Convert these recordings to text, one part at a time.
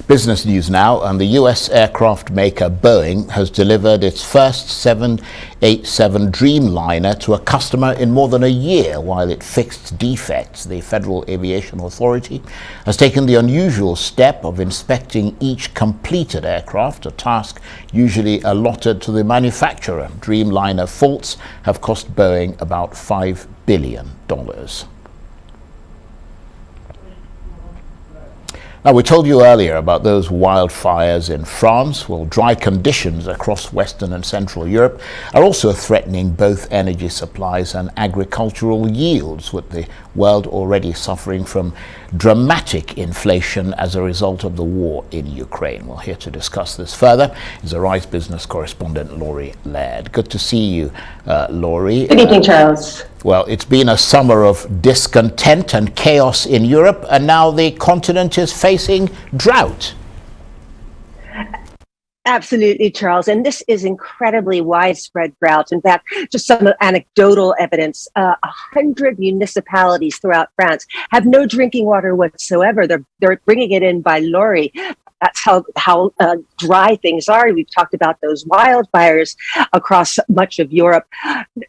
Business news now, and the U.S. aircraft maker Boeing has delivered its first 787 Dreamliner to a customer in more than a year while it fixed defects. The Federal Aviation Authority has taken the unusual step of inspecting each completed aircraft, a task usually allotted to the manufacturer. Dreamliner faults have cost Boeing about $5 billion. Now, we told you earlier about those wildfires in France. Well, dry conditions across Western and Central Europe are also threatening both energy supplies and agricultural yields, with the world already suffering from dramatic inflation as a result of the war in Ukraine. Well, here to discuss this further is Arise business correspondent Laurie Laird. Good to see you, Laurie. Good evening, Charles. Well, it's been a summer of discontent and chaos in Europe, and now the continent is facing drought. Absolutely, Charles. And this is incredibly widespread drought. In fact, just some anecdotal evidence, 100 municipalities throughout France have no drinking water whatsoever. They're bringing it in by Laurie. That's how dry things are. We've talked about those wildfires across much of Europe.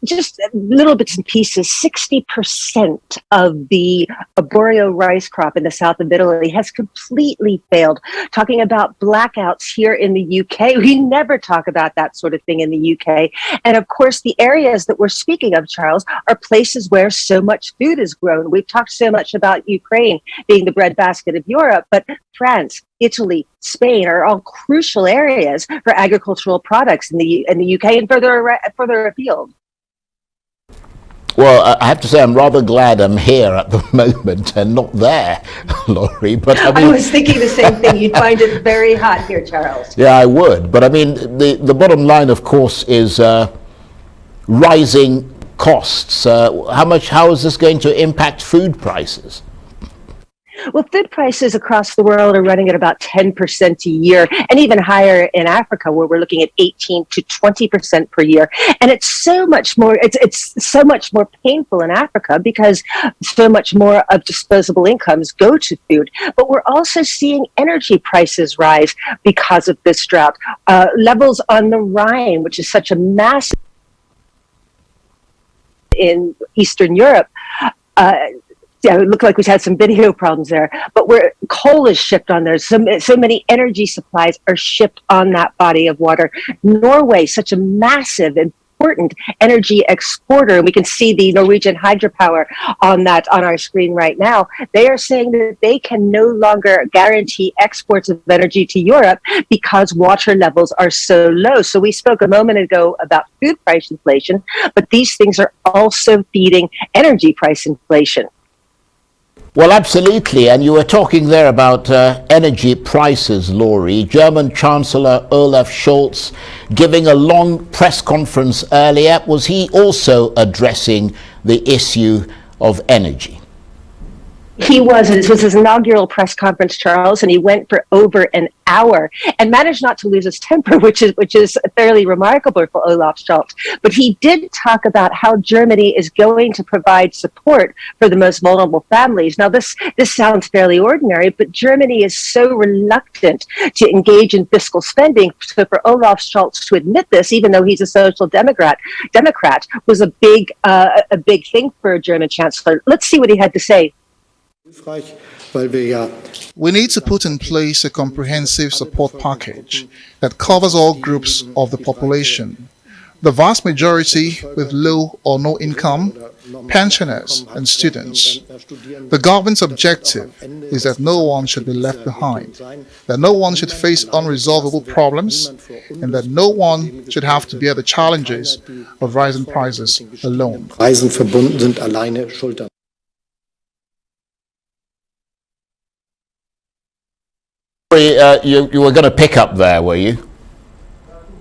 Just little bits and pieces. 60% of the arborio rice crop in the south of Italy has completely failed. Talking about blackouts here in the UK. We never talk about that sort of thing in the UK. And of course, the areas that we're speaking of, Charles, are places where so much food is grown. We've talked so much about Ukraine being the breadbasket of Europe, but France, Italy, Spain are all crucial areas for agricultural products in the UK and further afield. Well, I have to say I'm rather glad I'm here at the moment and not there, Laurie. But I was thinking the same thing. You'd find it very hot here, Charles. Yeah, I would. But I mean, the bottom line, of course, is rising costs. How is this going to impact food prices? Well, food prices across the world are running at about 10% a year, and even higher in Africa, where we're looking at 18 to 20% per year. And it's so much more. It's so much more painful in Africa because so much more of disposable incomes go to food. But we're also seeing energy prices rise because of this drought. Levels on the Rhine, which is such a massive in Eastern Europe. Yeah, it looked like we had some video problems there, but where coal is shipped on there, so many energy supplies are shipped on that body of water. Norway, such a massive, important energy exporter, and we can see the Norwegian hydropower on our screen right now. They are saying that they can no longer guarantee exports of energy to Europe because water levels are so low. So we spoke a moment ago about food price inflation, but these things are also feeding energy price inflation. Well, absolutely. And you were talking there about energy prices, Laurie. German Chancellor Olaf Scholz giving a long press conference earlier. Was he also addressing the issue of energy? He was. This was his inaugural press conference, Charles, and he went for over an hour and managed not to lose his temper, which is fairly remarkable for Olaf Scholz. But he did talk about how Germany is going to provide support for the most vulnerable families. Now, this sounds fairly ordinary, but Germany is so reluctant to engage in fiscal spending. So for Olaf Scholz to admit this, even though he's a social democrat, was a big thing for a German chancellor. Let's see what he had to say. We need to put in place a comprehensive support package that covers all groups of the population. The vast majority with low or no income, pensioners and students. The government's objective is that no one should be left behind, that no one should face unresolvable problems, and that no one should have to bear the challenges of rising prices alone. You were going to pick up there, were you?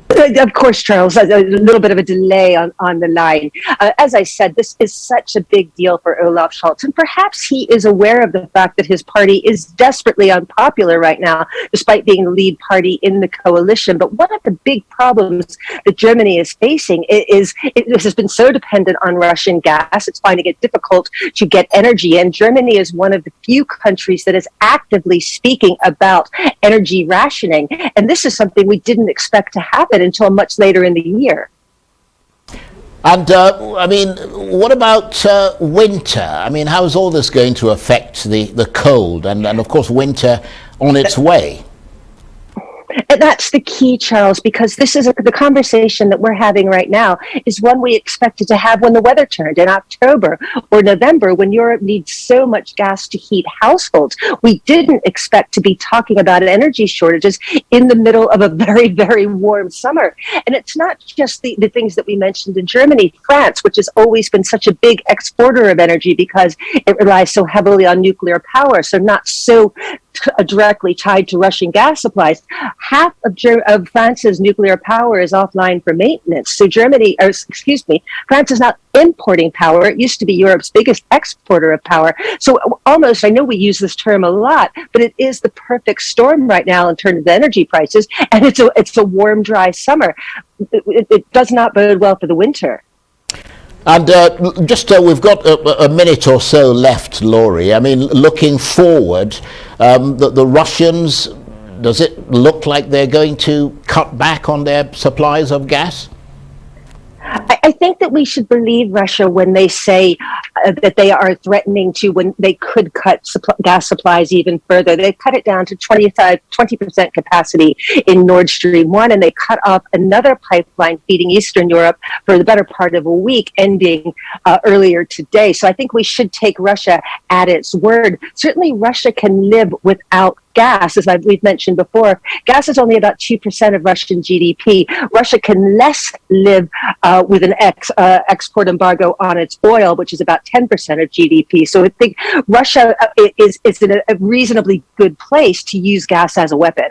Of course, Charles, a little bit of a delay on the line. As I said, this is such a big deal for Olaf Scholz, and perhaps he is aware of the fact that his party is desperately unpopular right now, despite being the lead party in the coalition. But one of the big problems that Germany is facing is this has been so dependent on Russian gas, it's finding it difficult to get energy, and Germany is one of the few countries that is actively speaking about energy rationing, and this is something we didn't expect to happen until much later in the year. And I mean, what about winter? I mean, how is all this going to affect the cold and of course winter on its way? And that's the key, Charles, because this is the conversation that we're having right now is one we expected to have when the weather turned in October or November, when Europe needs so much gas to heat households. We didn't expect to be talking about energy shortages in the middle of a very, very warm summer. And it's not just the things that we mentioned in Germany. France, which has always been such a big exporter of energy because it relies so heavily on nuclear power, so not so directly tied to Russian gas supplies. Half of France's nuclear power is offline for maintenance. So France is not importing power. It used to be Europe's biggest exporter of power. So almost, I know we use this term a lot, but it is the perfect storm right now in terms of energy prices. And it's a warm, dry summer. It does not bode well for the winter. And we've got a minute or so left, Laurie. I mean, looking forward, the Russians, does it look like they're going to cut back on their supplies of gas? I think that we should believe Russia when they say that they are threatening to, when they could cut gas supplies even further. They cut it down to 20% capacity in Nord Stream 1, and they cut off another pipeline feeding Eastern Europe for the better part of a week, ending earlier today. So I think we should take Russia at its word. Certainly Russia can live without gas, as we've mentioned before. Gas is only about 2% of Russian GDP. Russia can less live with an export embargo on its oil, which is about 10% of GDP. So I think Russia is in a reasonably good place to use gas as a weapon.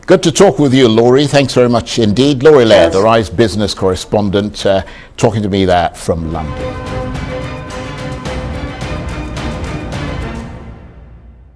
Good to talk with you, Laurie. Thanks very much indeed. Laurie Laird, the Rise business correspondent, talking to me there from London.